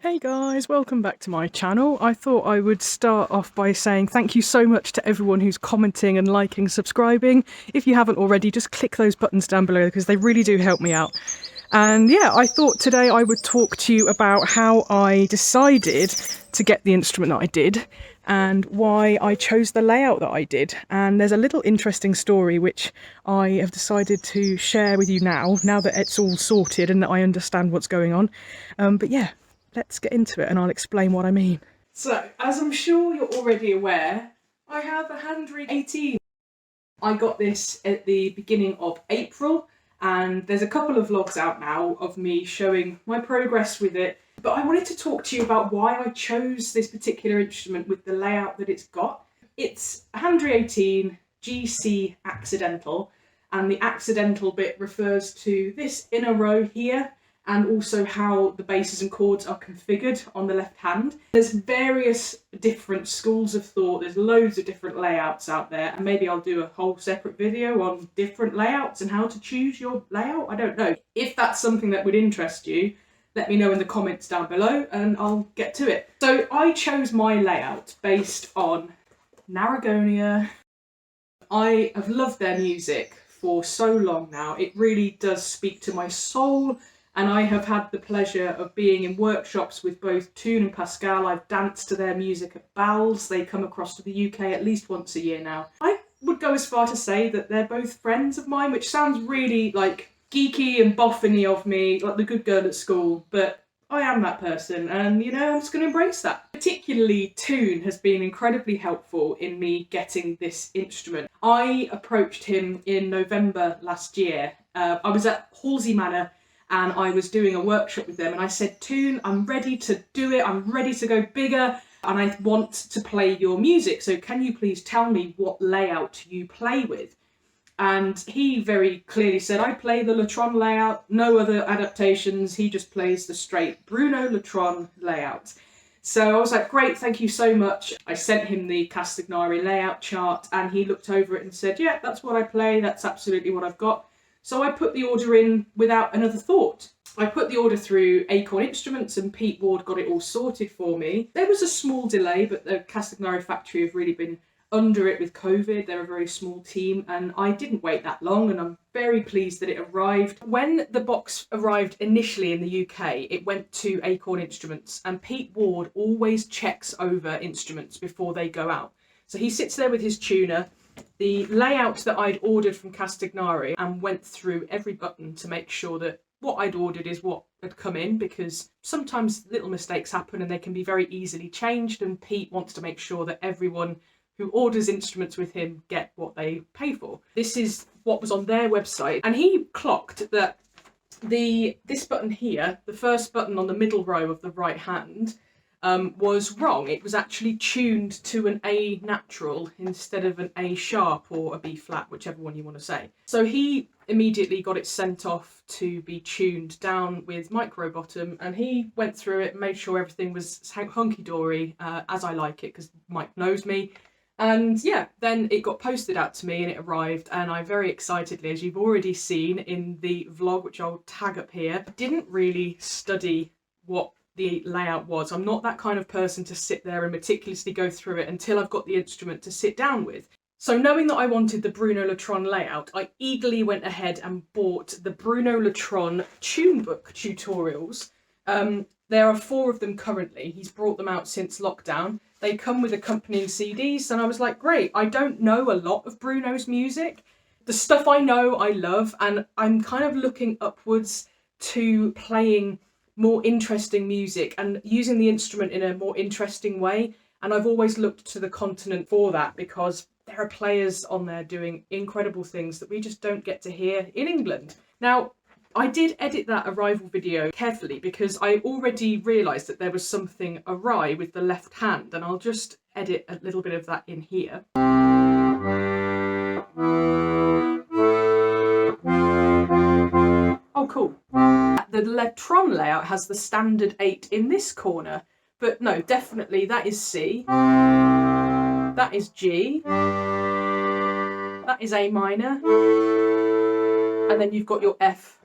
Hey guys, welcome back to my channel. I thought I would start off by saying thank you so much to everyone who's commenting and liking, subscribing. If you haven't already, just click those buttons down below because they really do help me out. And yeah, I thought today I would talk to you about how I decided to get the instrument that I did and why I chose the layout that I did. And there's a little interesting story which I have decided to share with you now that it's all sorted and that I understand what's going on. But yeah, let's get into it and I'll explain what I mean. So, as I'm sure you're already aware, I have a Handry 18. I got this at the beginning of April, and there's a couple of vlogs out now of me showing my progress with it. But I wanted to talk to you about why I chose this particular instrument with the layout that it's got. It's a Handry 18 GC accidental, and the accidental bit refers to this inner row here, and also how the basses and chords are configured on the left hand. There's various different schools of thought, there's loads of different layouts out there, and maybe I'll do a whole separate video on different layouts and how to choose your layout, I don't know. If that's something that would interest you, let me know in the comments down below and I'll get to it. So I chose my layout based on Narragonia. I have loved their music for so long now, it really does speak to my soul. And I have had the pleasure of being in workshops with both Toon and Pascal. I've danced to their music at balls. They come across to the UK at least once a year now. I would go as far to say that they're both friends of mine, which sounds really like geeky and boffiny of me, like the good girl at school, but I am that person and you know, I'm just going to embrace that. Particularly Toon has been incredibly helpful in me getting this instrument. I approached him in November last year. I was at Halsey Manor and I was doing a workshop with them and I said, Toon, I'm ready to do it, I'm ready to go bigger and I want to play your music, so can you please tell me what layout you play with? And he very clearly said, I play the LETRON layout, no other adaptations, he just plays the straight Bruno LeTron layout. So I was like, great, thank you so much. I sent him the Castagnari layout chart and he looked over it and said, yeah, that's what I play, that's absolutely what I've got. So I put the order in without another thought. I put the order through Acorn Instruments and Pete Ward got it all sorted for me. There was a small delay, but the Castagnari factory have really been under it with COVID. They're a very small team and I didn't wait that long and I'm very pleased that it arrived. When the box arrived initially in the UK, it went to Acorn Instruments and Pete Ward always checks over instruments before they go out. So he sits there with his tuner. The layout that I'd ordered from Castagnari and went through every button to make sure that what I'd ordered is what had come in, because sometimes little mistakes happen and they can be very easily changed, and Pete wants to make sure that everyone who orders instruments with him get what they pay for. This is what was on their website, and he clocked that this button here, the first button on the middle row of the right hand, was wrong. It was actually tuned to an A natural instead of an A sharp or a B flat, whichever one you want to say. So he immediately got it sent off to be tuned down with micro bottom, and he went through it and made sure everything was hunky-dory, as I like it, because Mike knows me. And yeah, then it got posted out to me and it arrived, and I very excitedly, as you've already seen in the vlog, which I'll tag up here, didn't really study what the layout was. I'm not that kind of person to sit there and meticulously go through it until I've got the instrument to sit down with. So knowing that I wanted the Bruno LeTron layout, I eagerly went ahead and bought the Bruno LeTron tune book tutorials. There are 4 of them currently. He's brought them out since lockdown. They come with accompanying CDs and I was like, great, I don't know a lot of Bruno's music. The stuff I know I love, and I'm kind of looking upwards to playing more interesting music and using the instrument in a more interesting way, and I've always looked to the continent for that because there are players on there doing incredible things that we just don't get to hear in England. Now, I did edit that arrival video carefully because I already realised that there was something awry with the left hand, and I'll just edit a little bit of that in here. Oh, cool. The LETRON layout has the standard 8 in this corner, but no, definitely that is C, that is G, that is A minor, and then you've got your F,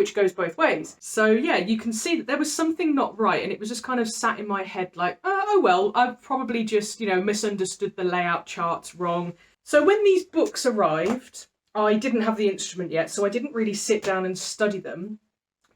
which goes both ways. So yeah, you can see that there was something not right, and it was just kind of sat in my head like, oh well, I've probably just, you know, misunderstood the layout charts wrong. So when these books arrived, I didn't have the instrument yet, so I didn't really sit down and study them.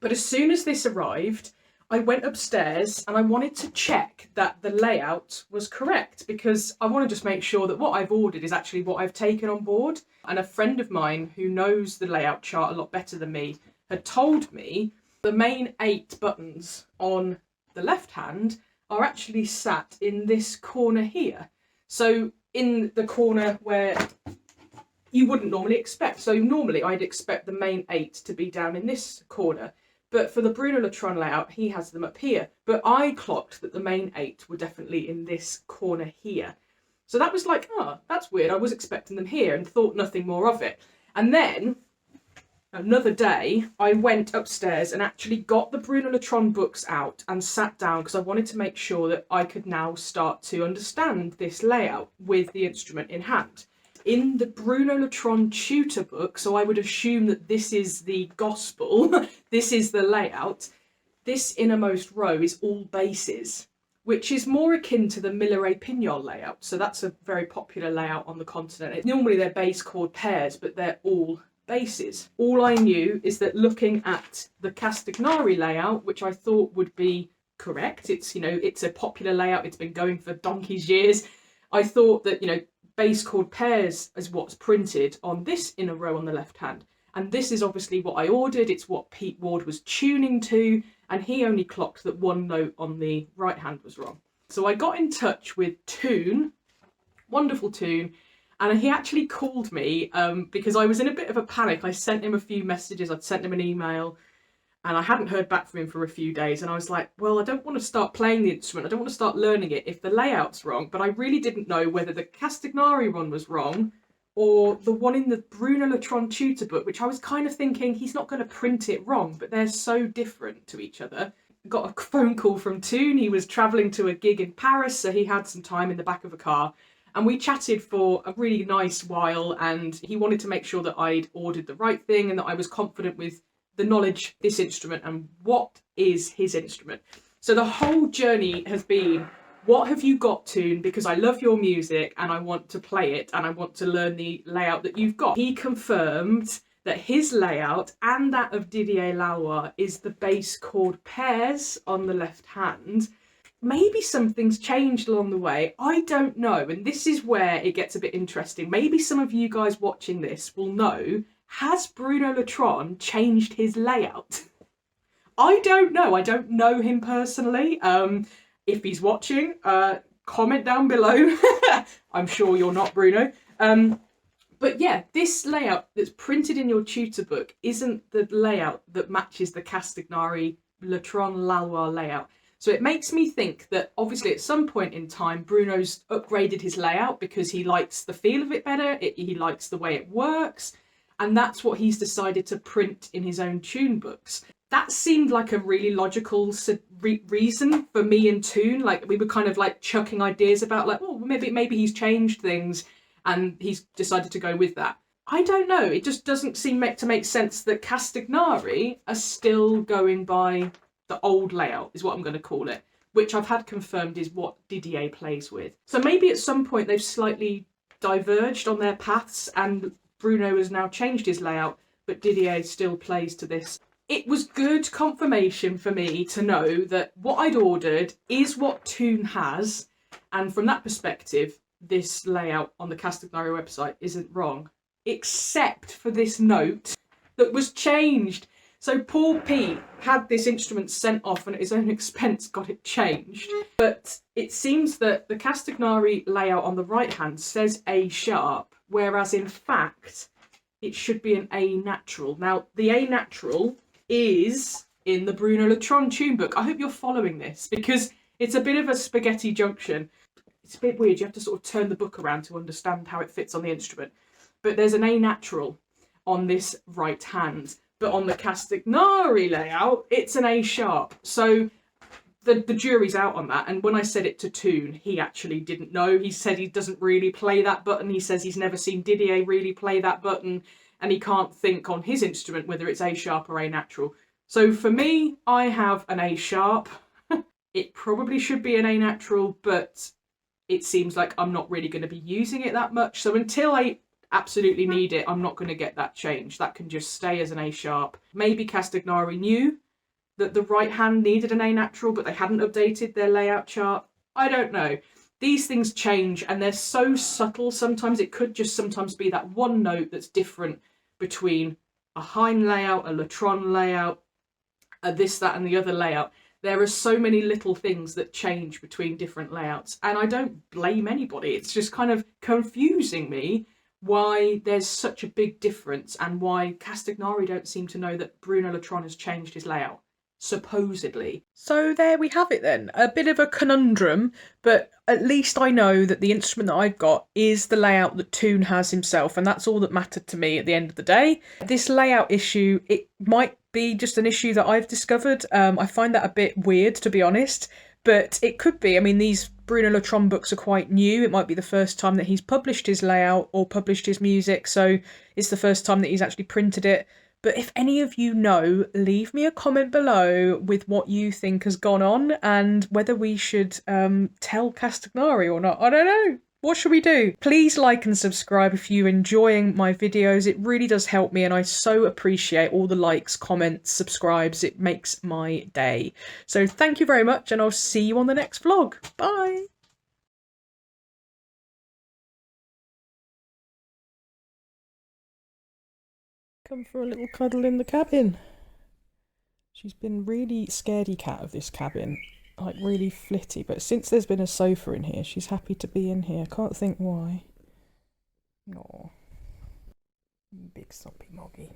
But as soon as this arrived, I went upstairs and I wanted to check that the layout was correct, because I want to just make sure that what I've ordered is actually what I've taken on board. And a friend of mine who knows the layout chart a lot better than me had told me the main 8 buttons on the left hand are actually sat in this corner here. So in the corner where you wouldn't normally expect. So normally I'd expect the main 8 to be down in this corner. But for the Bruno LeTron layout, he has them up here. But I clocked that the main 8 were definitely in this corner here. So that was like, oh, that's weird. I was expecting them here and thought nothing more of it. And then another day, I went upstairs and actually got the Bruno LeTron books out and sat down because I wanted to make sure that I could now start to understand this layout with the instrument in hand. In the Bruno LeTron tutor book, so I would assume that this is the gospel, this is the layout, this innermost row is all basses, which is more akin to the Miller-Pignol layout. So that's a very popular layout on the continent. Normally they're bass chord pairs, but they're all basses. All I knew is that looking at the Castagnari layout, which I thought would be correct, it's, you know, it's a popular layout, it's been going for donkey's years. I thought that, you know, bass chord pairs is what's printed on this inner row on the left hand. And this is obviously what I ordered, it's what Pete Ward was tuning to, and he only clocked that one note on the right hand was wrong. So I got in touch with Toon, wonderful Toon, and he actually called me because I was in a bit of a panic. I sent him a few messages, I'd sent him an email, and I hadn't heard back from him for a few days. And I was like, well, I don't want to start playing the instrument. I don't want to start learning it if the layout's wrong. But I really didn't know whether the Castagnari one was wrong or the one in the Bruno LeTron tutor book, which I was kind of thinking he's not going to print it wrong, but they're so different to each other. Got a phone call from Toon. He was travelling to a gig in Paris, so he had some time in the back of a car. And we chatted for a really nice while, and he wanted to make sure that I'd ordered the right thing and that I was confident with the knowledge of this instrument and what is his instrument. So the whole journey has been, what have you got, Toon? Because I love your music and I want to play it and I want to learn the layout that you've got. He confirmed that his layout and that of Didier Laloy is the bass chord pairs on the left hand. Maybe something's changed along the way. I don't know. And this is where it gets a bit interesting. Maybe some of you guys watching this will know, has Bruno LeTron changed his layout? I don't know. I don't know him personally. If he's watching, comment down below. I'm sure you're not, Bruno. But yeah, this layout that's printed in your tutor book isn't the layout that matches the Castagnari LETRON-LALOY layout. So it makes me think that obviously at some point in time, Bruno's upgraded his layout because he likes the feel of it better. He likes the way it works. And that's what he's decided to print in his own tune books. That seemed like a really logical reason for me and Toon. Like, we were kind of like chucking ideas about like, oh, maybe he's changed things and he's decided to go with that. I don't know. It just doesn't seem to make sense that Castagnari are still going by the old layout, is what I'm going to call it, which I've had confirmed is what Didier plays with. So maybe at some point they've slightly diverged on their paths and Bruno has now changed his layout, but Didier still plays to this. It was good confirmation for me to know that what I'd ordered is what Toon has, and from that perspective, this layout on the Castagnari website isn't wrong, except for this note that was changed. So poor Pete had this instrument sent off and at his own expense got it changed. But it seems that the Castagnari layout on the right hand says A sharp, whereas in fact it should be an A natural. Now the A natural is in the Bruno LeTron tune book. I hope you're following this because it's a bit of a spaghetti junction. It's a bit weird, you have to sort of turn the book around to understand how it fits on the instrument. But there's an A natural on this right hand. But on the Castagnari layout, it's an A sharp. So the jury's out on that. And when I said it to Toon, he actually didn't know. He said he doesn't really play that button. He says he's never seen Didier really play that button. and he can't think on his instrument whether it's A sharp or A natural. So for me, I have an A sharp. It probably should be an A natural, but it seems like I'm not really going to be using it that much. So until I absolutely need it, I'm not going to get that change. That can just stay as an A sharp. Maybe Castagnari knew that the right hand needed an A natural, but they hadn't updated their layout chart. I don't know. These things change and they're so subtle. Sometimes it could just sometimes be that one note that's different between a Hein layout, a LETRON layout, a this, that, and the other layout. There are so many little things that change between different layouts, and I don't blame anybody. It's just kind of confusing me why there's such a big difference and why Castagnari don't seem to know that Bruno LeTron has changed his layout, supposedly. So there we have it then. A bit of a conundrum, but at least I know that the instrument that I've got is the layout that Toon has himself, and that's all that mattered to me at the end of the day. This layout issue, it might be just an issue that I've discovered. I find that a bit weird, to be honest, but it could be. I mean, these Bruno LeTron books are quite new. It might be the first time that he's published his layout or published his music, so it's the first time that he's actually printed it. But if any of you know, leave me a comment below with what you think has gone on and whether we should tell Castagnari or not. I don't know. What should we do? Please like and subscribe if you're enjoying my videos. It really does help me and I so appreciate all the likes, comments, subscribes. It makes my day. So thank you very much and I'll see you on the next vlog. Bye! Come for a little cuddle in the cabin. She's been really scaredy cat of this cabin, like really flitty, but since there's been a sofa in here, she's happy to be in here. Can't think why. Aw. Big soppy moggy.